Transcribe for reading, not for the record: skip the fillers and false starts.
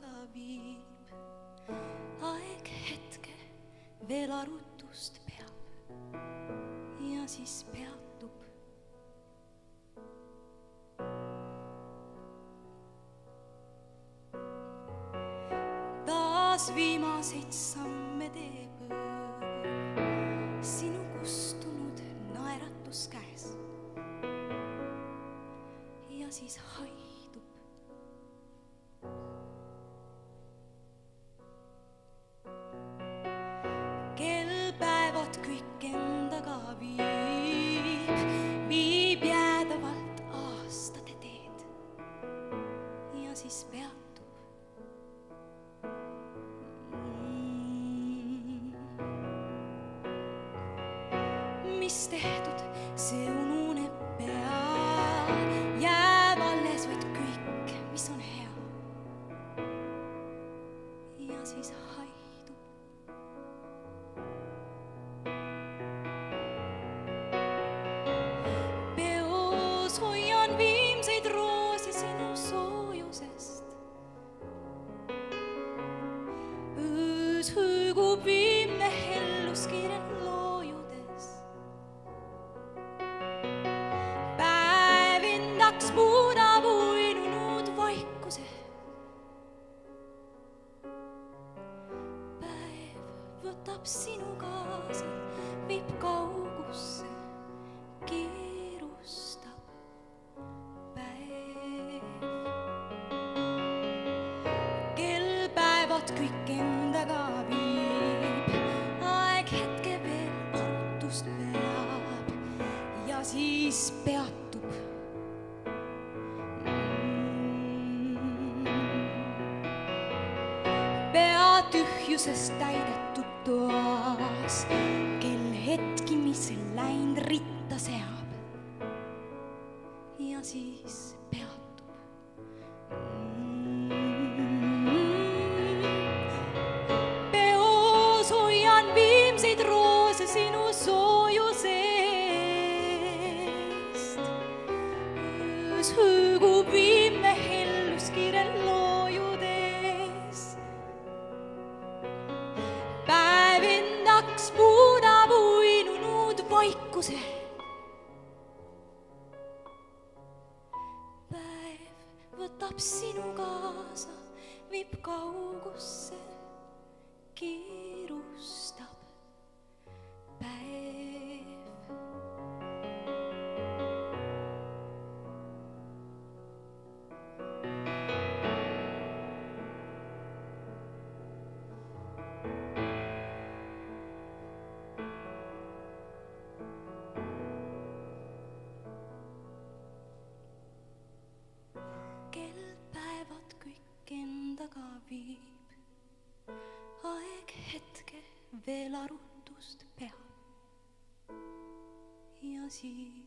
endaga viib. Aeg hetke veel arutust peab ja siis peatub. Taas viimaseid samme teeb sinu kustunud naeratus käes ja siis haidub. Kel päevad kõik endaga viib jäädavalt aastate teed ja siis peatub. Mis tehtud, see ununeb pea, jääb alles vaid kõik, mis on hea ja siis haidub. Peos hoian viimseid roosi sinu soojusest. Öös hõõgub viimne helluskiire loojudes. Päev endaks muudab uinunud vaikuse. Päev võtab sinu kaasa, viib kaugusse, kiirustab päev. Kel päevad kõik endaga viib, aeg hetke veel arutust peab ja siis peatub. Pea tühjusest täidetud toas, kel hetki, mis läinud ritta seab ja siis peatub. Peos hoian viimseid roose sinu soojusest. Öös hõõgub viimne helluskiire loojudes. Päev endaks muudab uinunud vaikuse. Päev võtab sinu kaasa, viib kaugusse, kiirustab päev. Kel päevad kõik endaga viib, aeg hetke veel arutust peab ja siis